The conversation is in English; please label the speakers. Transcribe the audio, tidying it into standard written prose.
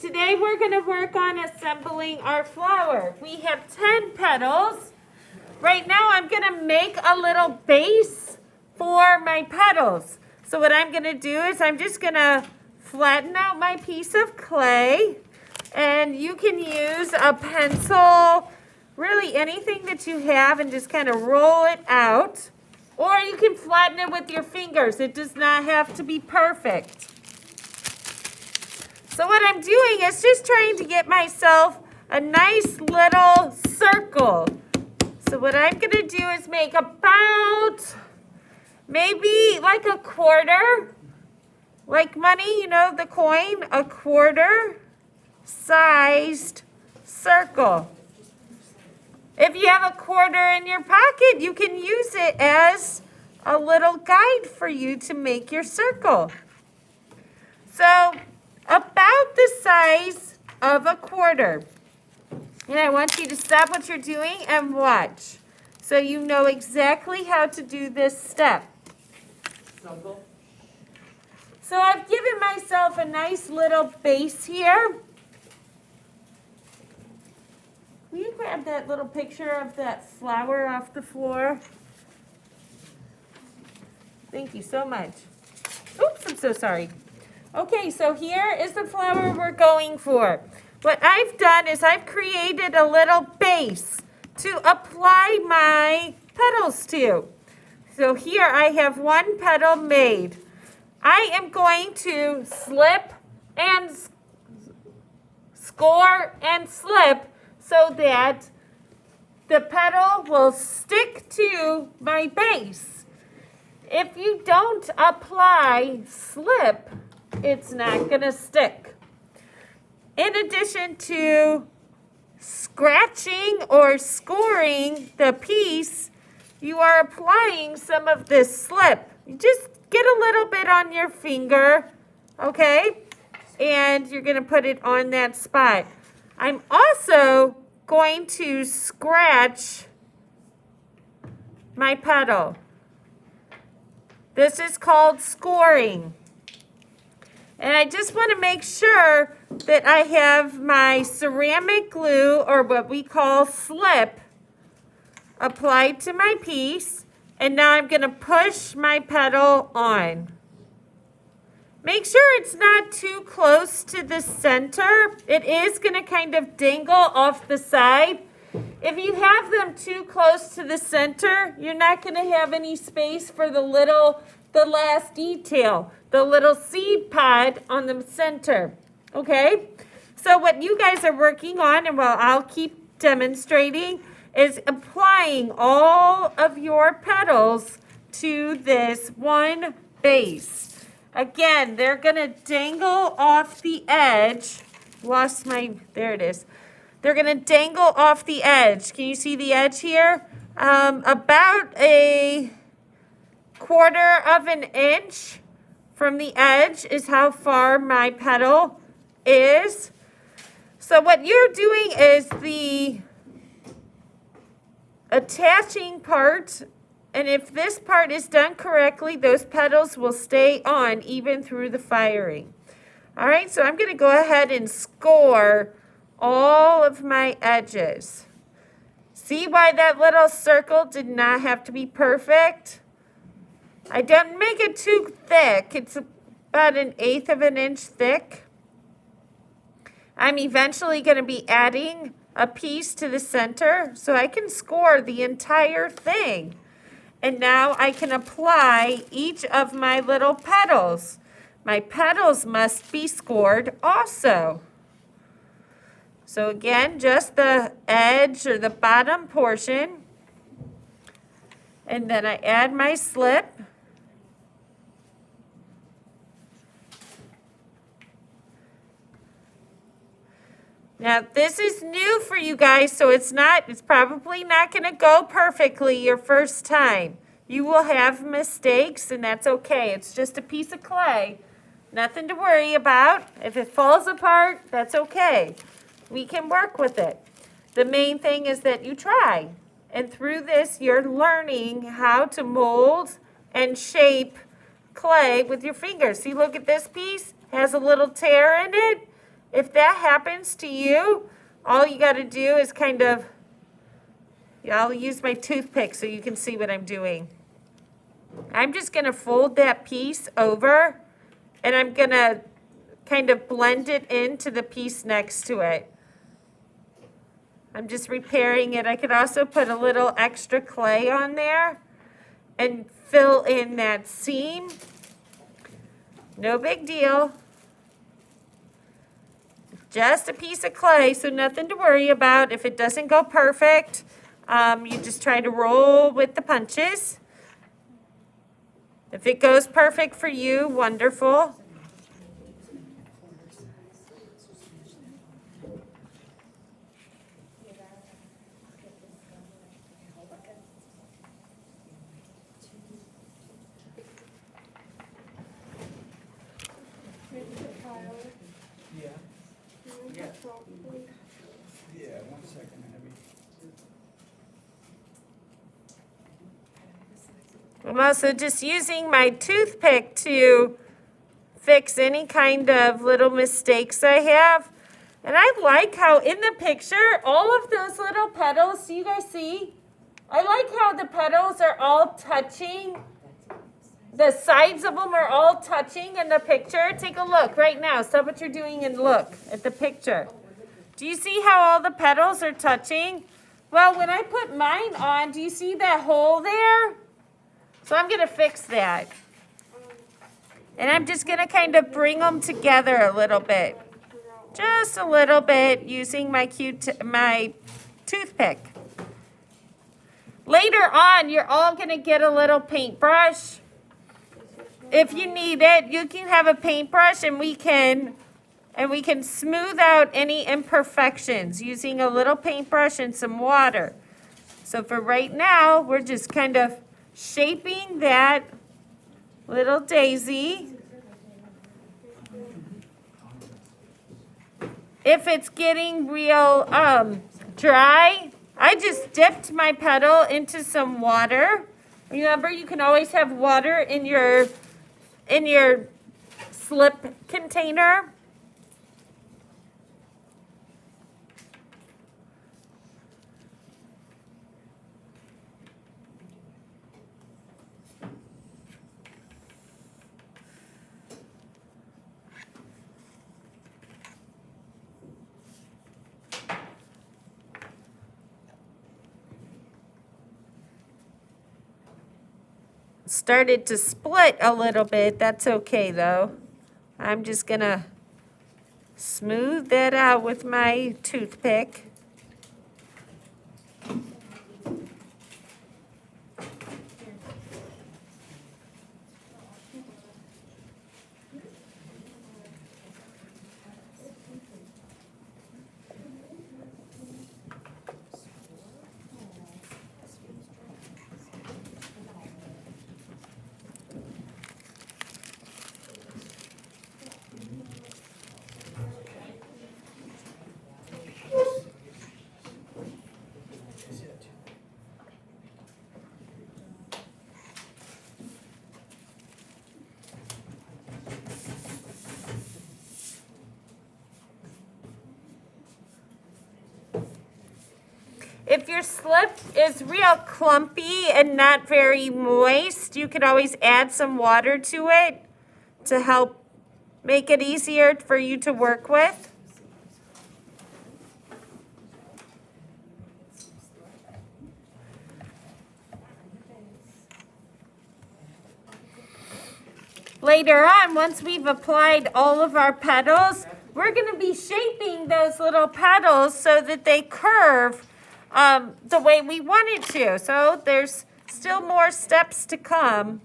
Speaker 1: today we're going to work on assembling our flower. We have 10 petals. Right now I'm going to make a little base for my petals. So what I'm going to do is I'm just going to flatten out my piece of clay, and you can use a pencil, really anything that you have, and just kind of roll it out. Or you can flatten it with your fingers. It does not have to be perfect. So what I'm doing is just trying to get myself a nice little circle. So what I'm going to do is make about maybe like a quarter, like money, you know, the coin, a quarter sized circle. If you have a quarter in your pocket, you can use it as a little guide for you to make your circle. So about the size of a quarter. And I want you to stop what you're doing and watch, so you know exactly how to do this step. So I've given myself a nice little base here. Will you grab that little picture of that flower off the floor? Thank you so much. Oops, I'm so sorry. Okay, so here is the flower we're going for. What I've done is I've created a little base to apply my petals to. So here I have one petal made. I am going to slip and score and slip so that the petal will stick to my base. If you don't apply slip, it's not going to stick. In addition to scratching or scoring the piece, you are applying some of this slip. You just get a little bit on your finger, okay? And you're going to put it on that spot. I'm also going to scratch my petal. This is called scoring. And I just want to make sure that I have my ceramic glue, or what we call slip, applied to my piece. And now I'm going to push my petal on. Make sure it's not too close to the center. It is going to kind of dangle off the side. If you have them too close to the center, you're not going to have any space for the last detail, the little seed pod on the center. Okay? So what you guys are working on, and what I'll keep demonstrating, is applying all of your petals to this one base. Again, they're going to dangle off the edge. There it is. They're going to dangle off the edge. Can you see the edge here? About a quarter of an inch from the edge is how far my petal is. So what you're doing is the attaching part, and if this part is done correctly, those petals will stay on even through the firing. All right, so I'm going to go ahead and score all of my edges. See why that little circle did not have to be perfect? I didn't make it too thick. It's about 1/8 of an inch thick. I'm eventually going to be adding a piece to the center so I can score the entire thing. And now I can apply each of my little petals. My petals must be scored also. So again, just the edge or the bottom portion. And then I add my slip. Now, this is new for you guys, so it's probably not going to go perfectly your first time. You will have mistakes, and that's okay. It's just a piece of clay. Nothing to worry about. If it falls apart, that's okay. We can work with it. The main thing is that you try. And through this, you're learning how to mold and shape clay with your fingers. See, look at this piece. It has a little tear in it. If that happens to you, all you got to do is kind of, I'll use my toothpick so you can see what I'm doing. I'm just going to fold that piece over, and I'm going to kind of blend it into the piece next to it. I'm just repairing it. I could also put a little extra clay on there and fill in that seam. No big deal. Just a piece of clay, so nothing to worry about. If it doesn't go perfect, you just try to roll with the punches. If it goes perfect for you, wonderful.
Speaker 2: Yeah, 1 second, Abby.
Speaker 1: I'm also just using my toothpick to fix any kind of little mistakes I have. And I like how in the picture, all of those little petals, do you guys see? I like how the petals are all touching. The sides of them are all touching in the picture. Take a look right now. Stop what you're doing and look at the picture. Do you see how all the petals are touching? Well, when I put mine on, do you see that hole there? So I'm going to fix that. And I'm just going to kind of bring them together a little bit. Just a little bit using my toothpick. Later on, you're all going to get a little paintbrush. If you need it, you can have a paintbrush and we can smooth out any imperfections using a little paintbrush and some water. So for right now, we're just kind of shaping that little daisy. If it's getting real dry, I just dipped my petal into some water. Remember, you can always have water in your slip container. Started to split a little bit. That's okay though. I'm just gonna smooth that out with my toothpick. If your slip is real clumpy and not very moist, you could always add some water to it to help make it easier for you to work with. Later on, once we've applied all of our petals, we're going to be shaping those little petals so that they curve the way we want it to. So there's still more steps to come.